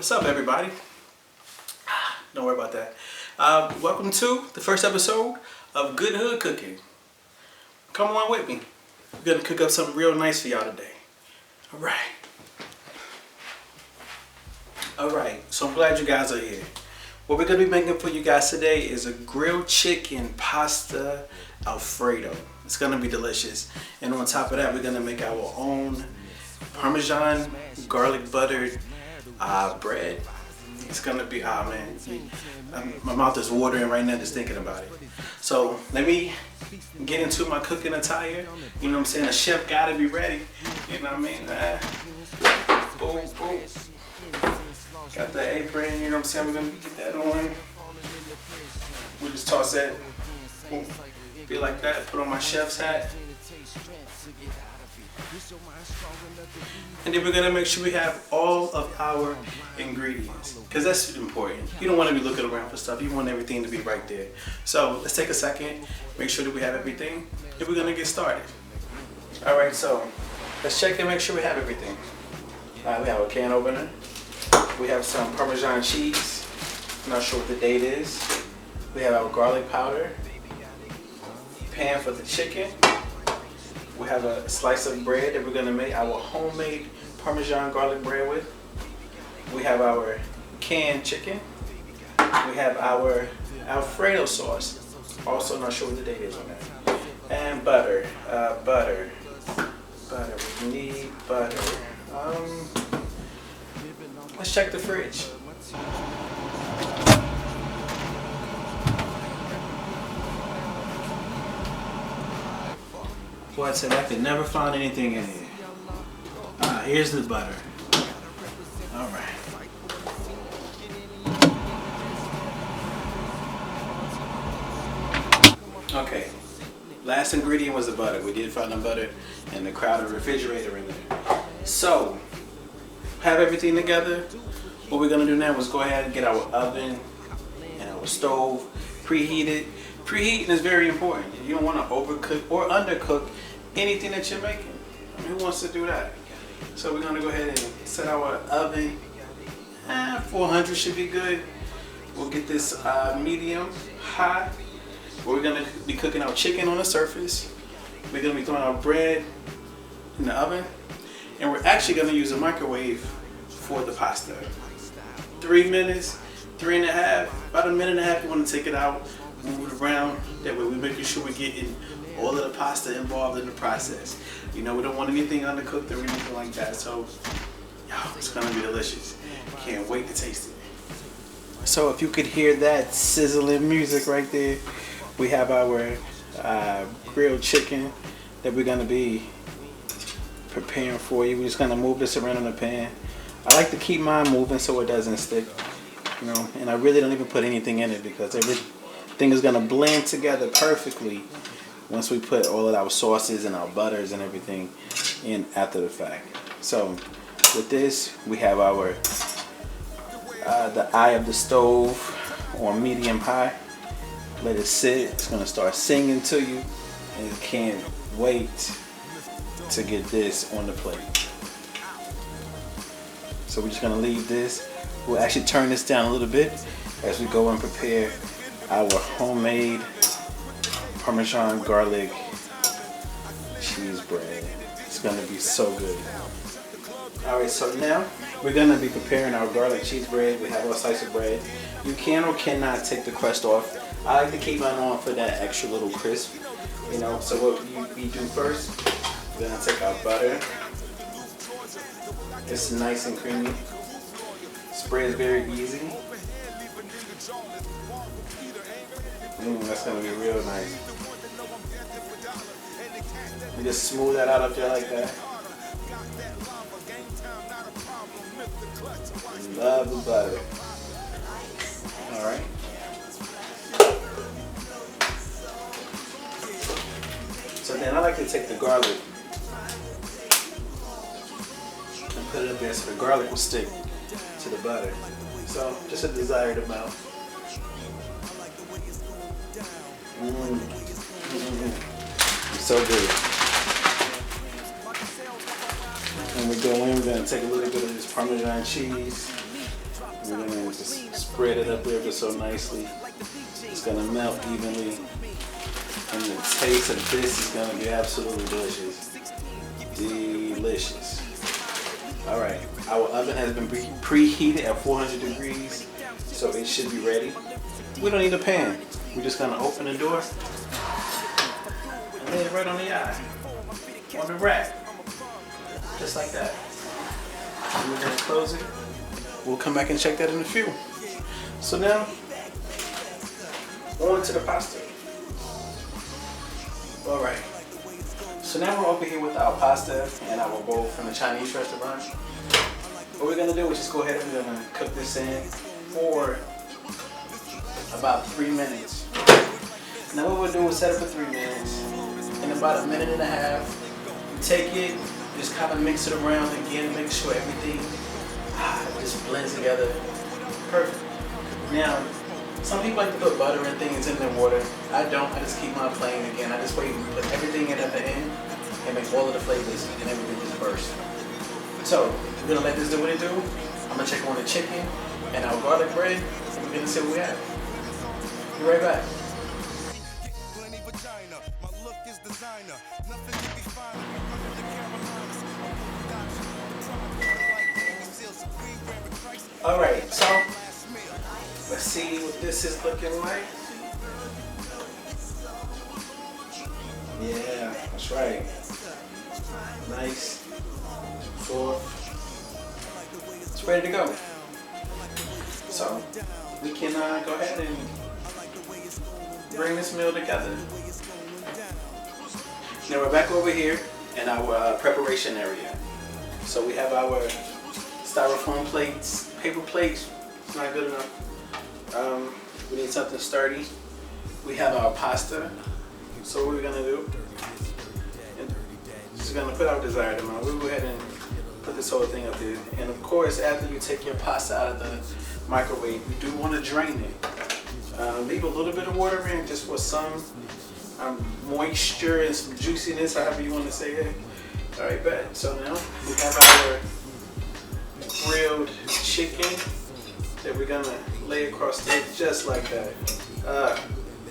What's up, everybody? Don't worry about that. Welcome to the first episode of Good Hood Cooking. Come on with me. We're gonna cook up something real nice for y'all today. Alright, so I'm glad you guys are here. What we're gonna be making for you guys today is a grilled chicken pasta Alfredo. It's gonna be delicious. And on top of that, we're gonna make our own Parmesan garlic buttered bread. It's gonna be, man, my mouth is watering right now just thinking about it. So let me get into my cooking attire. You know what I'm saying? A chef gotta be ready. You know what I mean? Boom, boom. Got the apron, you know what I'm saying? We're gonna get that on. We'll just toss that. Boom. Be like that. Put on my chef's hat. And then we're gonna make sure we have all of our ingredients, because that's important. You don't want to be looking around for stuff. You want everything to be right there. So let's take a second, make sure that we have everything, and we're gonna get started. All right, so let's check and make sure we have everything. We have a can opener. We have some Parmesan cheese. I'm not sure what the date is. We have our garlic powder. Pan for the chicken. We have a slice of bread that we're gonna make our homemade Parmesan garlic bread with. We have our canned chicken. We have our Alfredo sauce. Also not sure what the date is on that. And butter. Butter. We need butter. Let's check the fridge. Boy, I said I could never find anything in here. Here's the butter. All right. Okay. Last ingredient was the butter. We did find the butter in the crowded refrigerator in there. So, have everything together. What we're gonna do now is go ahead and get our oven and our stove preheated. Preheating is very important. You don't want to overcook or undercook anything that you're making. I mean, who wants to do that? So we're gonna go ahead and set our oven. 400 should be good. We'll get this medium high. We're gonna be cooking our chicken on the surface. We're gonna be throwing our bread in the oven, and we're actually gonna use a microwave for the pasta. 3 minutes, 3.5, about a minute and a half. You want to take it out, move it around. That way we're making sure we're getting all of the pasta involved in the process. You know, we don't want anything undercooked or anything like that. So, it's gonna be delicious. Can't wait to taste it. So if you could hear that sizzling music right there, we have our grilled chicken that we're gonna be preparing for you. We're just gonna move this around in the pan. I like to keep mine moving so it doesn't stick, you know, and I really don't even put anything in it because everything is gonna blend together perfectly once we put all of our sauces and our butters and everything in after the fact. So with this, we have our the eye of the stove on medium high. Let it sit. It's gonna start singing to you, and you can't wait to get this on the plate. So we're just gonna leave this. We'll actually turn this down a little bit as we go and prepare our homemade Parmesan garlic cheese bread. It's gonna be so good. All right, so now we're gonna be preparing our garlic cheese bread. We have our slice of bread. You can or cannot take the crust off. I like to keep mine on for that extra little crisp, you know. So what we do first, we're gonna take our butter. It's nice and creamy. Spread is very easy. That's gonna be real nice. You just smooth that out up there like that. Love the butter. All right. So then I like to take the garlic and put it up there so the garlic will stick to the butter. So just a desired amount. So good. And we go in, we're going to take a little bit of this Parmesan cheese. We're gonna just spread it up there so nicely. It's gonna melt evenly. And the taste of this is gonna be absolutely delicious. Delicious. Alright, our oven has been preheated at 400 degrees, so it should be ready. We don't need a pan. We're just gonna open the door and lay it right on the eye, on the rack, just like that. And we're gonna close it. We'll come back and check that in a few. So now, on to the pasta. Alright, so now we're over here with our pasta and our bowl from the Chinese restaurant. What we're gonna do is just go ahead and we're gonna cook this in for about 3 minutes. Now what we'll do is set it for 3 minutes. In about a minute and a half, you take it, just kind of mix it around again, make sure everything just blends together. Perfect. Now, some people like to put butter and things in their water. I don't. I just keep mine plain again. I just wait and put everything in at the end and make all of the flavors and everything just burst. So, we're gonna let this do what it do. I'm gonna check on the chicken and our garlic bread, and we're gonna see what we have. Be right back. Alright, so let's see what this is looking like. Yeah, that's right. Nice. Full. It's ready to go. So we can go ahead and bring this meal together. Now we're back over here in our preparation area. So we have our styrofoam plates, paper plates. It's not good enough. We need something sturdy. We have our pasta. So what we're gonna do, just gonna put our desired amount. We'll go ahead and put this whole thing up here. And of course, after you take your pasta out of the microwave, you do want to drain it. Leave a little bit of water in just for some moisture and some juiciness, however you want to say it. All right, bet. So now we have our grilled chicken that we're gonna lay across there just like that.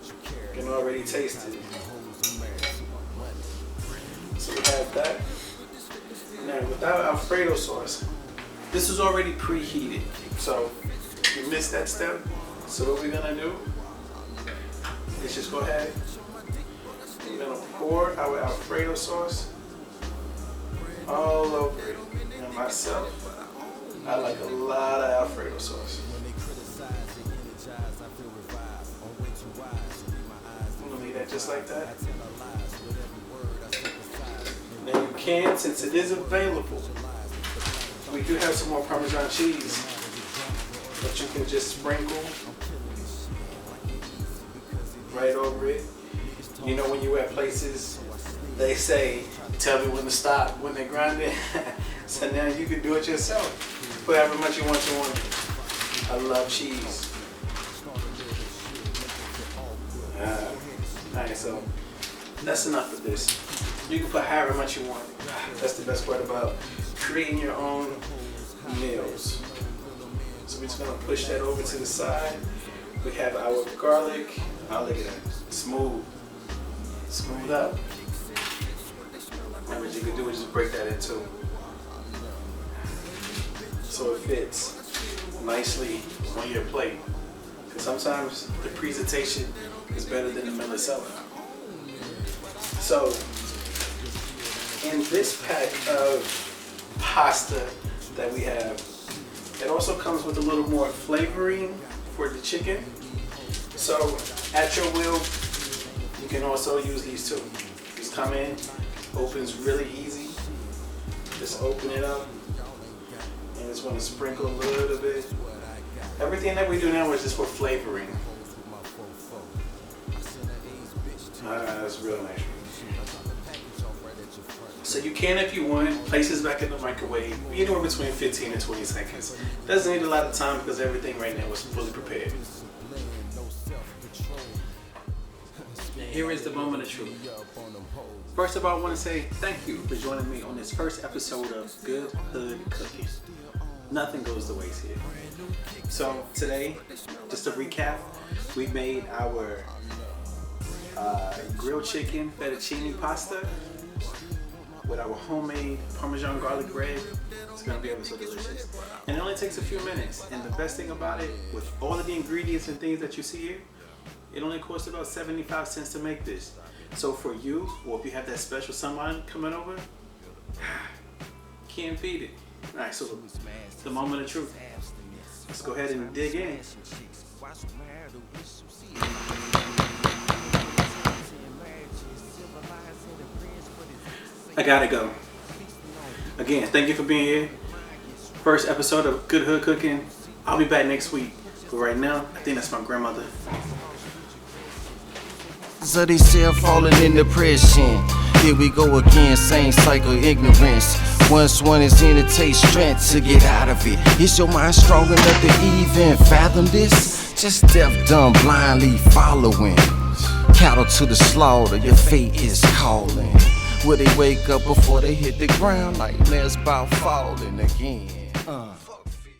You can already taste it. So we have that. Now without Alfredo sauce, this is already preheated. So you missed that step. So what we're gonna do is just go ahead. We're gonna pour our Alfredo sauce all over it. And myself, I like a lot of Alfredo sauce. I'm gonna leave that just like that. Now you can, since it is available, we do have some more Parmesan cheese that you can just sprinkle right over it. You know, when you're at places, they say, tell me when to stop when they grind it. So now you can do it yourself. Put however much you want to on it. I love cheese. Alright, so that's enough of this. You can put however much you want. That's the best part about creating your own meals. So we're just gonna push that over to the side. We have our garlic. Oh, look at that. Smooth up. And what you can do is just break that in two, so it fits nicely on your plate. Because sometimes the presentation is better than the meal itself. So in this pack of pasta that we have, it also comes with a little more flavoring for the chicken. So at your will, you can also use these too. Just come in, opens really easy. Just open it up and just want to sprinkle a little bit. Everything that we do now is just for flavoring. That's real nice. So you can, if you want, place this back in the microwave anywhere between 15 and 20 seconds. Doesn't need a lot of time because everything right now is fully prepared. Here is the moment of truth. First of all, I want to say thank you for joining me on this first episode of Good Hood Cooking. Nothing goes to waste here. So today, just to recap, we made our grilled chicken fettuccine pasta with our homemade Parmesan garlic bread. It's gonna be ever so delicious. And it only takes a few minutes. And the best thing about it, with all of the ingredients and things that you see here, it only costs about 75 cents to make this. So for you, or if you have that special someone coming over, can't beat it. All right, so the moment of truth. Let's go ahead and dig in. I gotta go. Again, thank you for being here. First episode of Good Hood Cooking. I'll be back next week. But right now, I think that's my grandmother. So they still falling in depression. Here we go again, same cycle, ignorance. Once one is in, it takes strength to get out of it. Is your mind strong enough to even fathom this? Just deaf, dumb, blindly following. Cattle to the slaughter, your fate is calling. Will they wake up before they hit the ground? Nightmares about falling again.